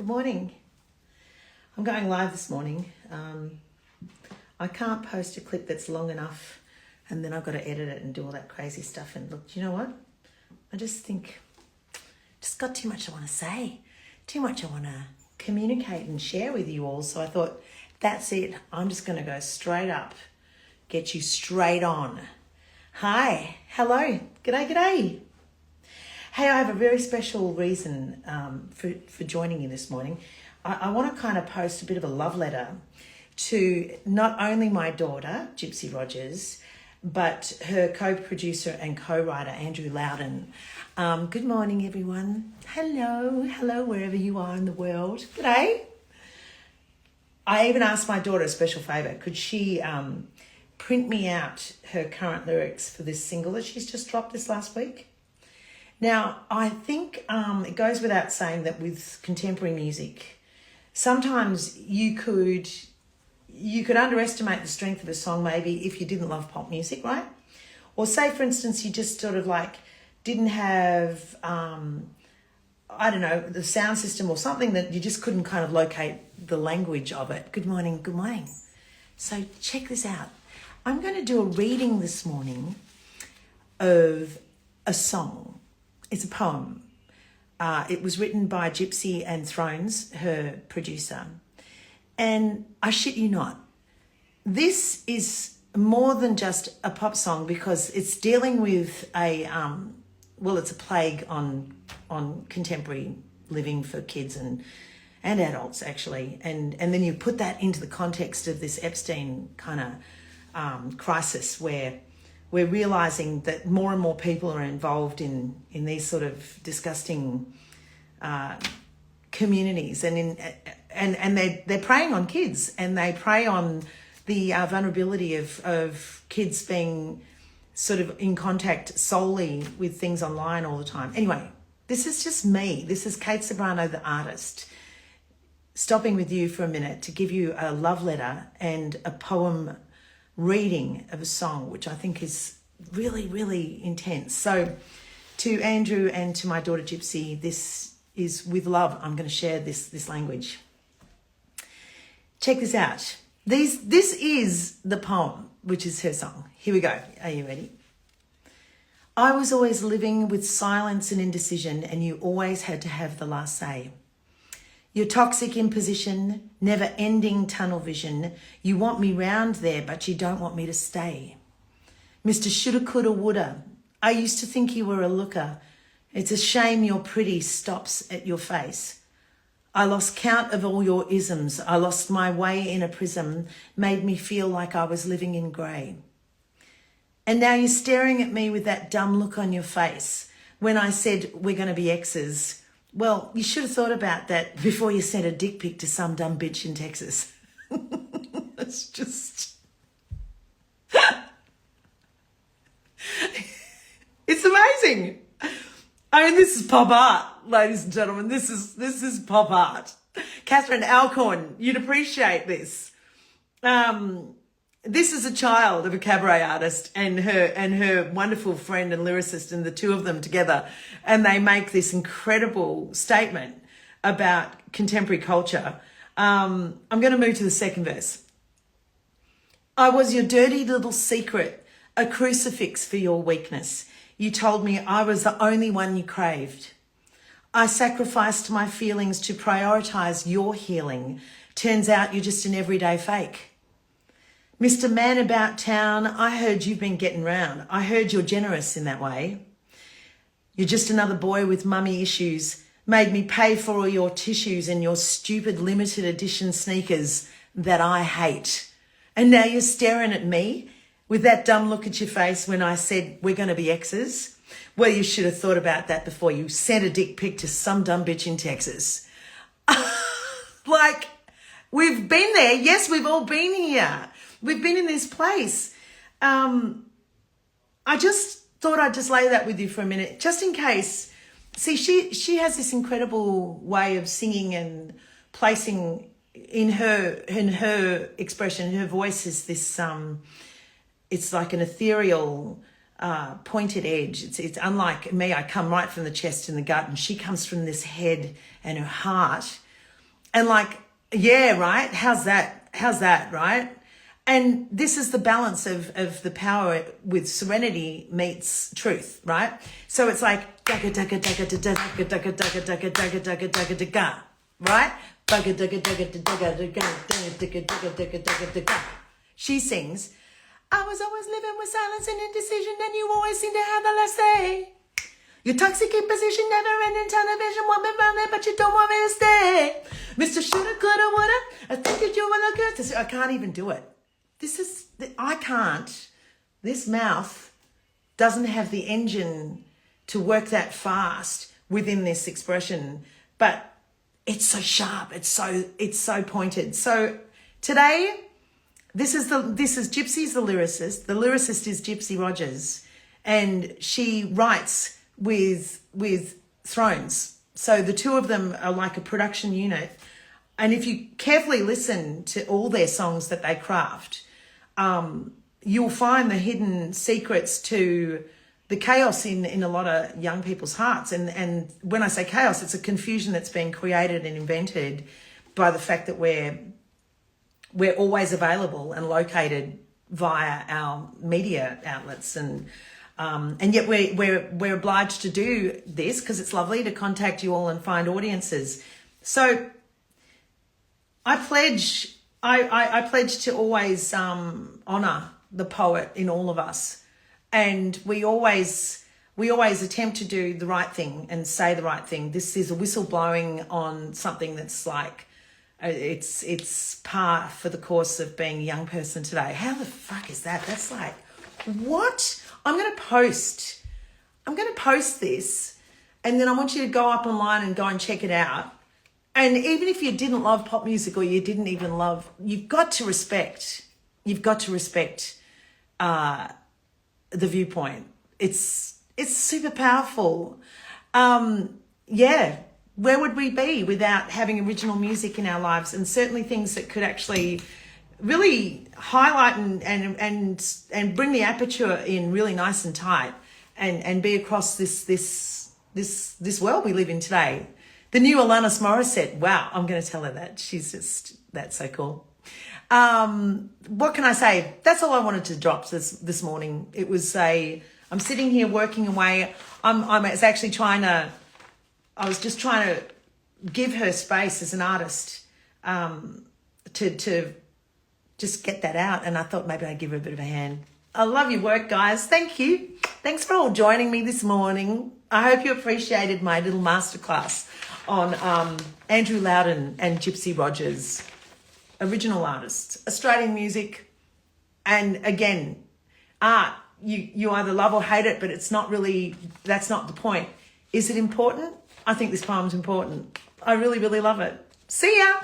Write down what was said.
Good morning. I'm going live this morning. I can't post a clip that's long enough and then I've got to edit it and do all that crazy stuff. And look, you know what? I just think, just got too much I want to say, too much I want to communicate and share with you all. So I thought, that's it. I'm just going to go straight up, get you straight on. Hi, hello, g'day. Hey, I have a very special reason for joining you this morning. I want to kind of post a bit of a love letter to not only my daughter, Gypsy Rogers, but her co-producer and co-writer, Andrew Loudon. Good morning, everyone. Hello, wherever you are in the world. G'day. I even asked my daughter a special favour. Could she print me out her current lyrics for this single that she's just dropped this last week? Now, I think it goes without saying that with contemporary music, sometimes you could underestimate the strength of a song maybe if you didn't love pop music, right? Or say, for instance, you just sort of like didn't have, I don't know, the sound system or something that you just couldn't kind of locate the language of it. Good morning. So check this out. I'm going to do a reading this morning of a song. It's a poem. It was written by Gypsy and Thrones, her producer. And I shit you not, this is more than just a pop song because it's dealing with it's a plague on contemporary living for kids and adults actually. And then you put that into the context of this Epstein kind of crisis where we're realizing that more and more people are involved in these sort of disgusting communities, and they're preying on kids, and they prey on the vulnerability of kids being sort of in contact solely with things online all the time. Anyway, this is just me. This is Kate Sobrano, the artist, stopping with you for a minute to give you a love letter and a poem reading of a song, which I think is really, really intense. So to Andrew and to my daughter Gypsy, this is with love. I'm going to share this language. Check this out. This is the poem, which is her song. Here we go. Are you ready? I was always living with silence and indecision, and you always had to have the last say. Your toxic imposition, never-ending tunnel vision. You want me round there, but you don't want me to stay. Mr. Shoulda, coulda, woulda. I used to think you were a looker. It's a shame your pretty stops at your face. I lost count of all your isms. I lost my way in a prism, made me feel like I was living in grey. And now you're staring at me with that dumb look on your face when I said we're going to be exes. Well, you should have thought about that before you sent a dick pic to some dumb bitch in Texas. It's just... It's amazing. I mean, this is pop art, ladies and gentlemen. This is pop art. Catherine Alcorn, you'd appreciate this. This is a child of a cabaret artist and her wonderful friend and lyricist, and the two of them together, and they make this incredible statement about contemporary culture. I'm going to move to the second verse. I was your dirty little secret, a crucifix for your weakness. You told me I was the only one you craved. I sacrificed my feelings to prioritize your healing. Turns out you're just an everyday fake. Mr. Man About Town, I heard you've been getting round. I heard you're generous in that way. You're just another boy with mummy issues. Made me pay for all your tissues and your stupid limited edition sneakers that I hate. And now you're staring at me with that dumb look at your face when I said we're going to be exes. Well, you should have thought about that before you sent a dick pic to some dumb bitch in Texas. Like, we've been there. Yes, we've all been here. We've been in this place. I just thought I'd just lay that with you for a minute, just in case. See, she has this incredible way of singing and placing in her expression. Her voice is this, it's like an ethereal, pointed edge. It's unlike me. I come right from the chest and the gut, and she comes from this head and her heart And like, yeah, right? How's that, right? And this is the balance of the power with serenity meets truth, right? So it's like, right? She sings, I was always living with silence and indecision, and you always seem to have the last say. Your toxic imposition, never ending television, want me around there, but you don't want me to stay. Mr. Shoulda, coulda, woulda, I think that you would look good. I can't even do it. I can't. This mouth doesn't have the engine to work that fast within this expression, but it's so sharp. It's so pointed. So today, this is Gypsy's the lyricist. The lyricist is Gypsy Rogers, and she writes with Thrones. So the two of them are like a production unit. And if you carefully listen to all their songs that they craft, you'll find the hidden secrets to the chaos in a lot of young people's hearts. And when I say chaos, it's a confusion that's been created and invented by the fact that we're always available and located via our media outlets, and yet we're obliged to do this because it's lovely to contact you all and find audiences. So I pledge to always honor the poet in all of us, and we always attempt to do the right thing and say the right thing. This is a whistle blowing on something that's like it's par for the course of being a young person today. How the fuck is that? That's like, what? I'm going to post this, and then I want you to go up online and go and check it out. And even if you didn't love pop music, or you didn't even love, you've got to respect the viewpoint. It's super powerful. Where would we be without having original music in our lives, and certainly things that could actually really highlight and bring the aperture in really nice and tight, and be across this world we live in today. The new Alanis Morissette. Wow, I'm going to tell her that. That's so cool. What can I say? That's all I wanted to drop this morning. It was I'm sitting here working away. I was just trying to give her space as an artist, to just get that out. And I thought maybe I'd give her a bit of a hand. I love your work, guys. Thank you. Thanks for all joining me this morning. I hope you appreciated my little masterclass on Andrew Loudon and Gypsy Rogers, original artists, Australian music. And again, art, you either love or hate it, but that's not the point. Is it important? I think this poem's important. I really, really love it. See ya.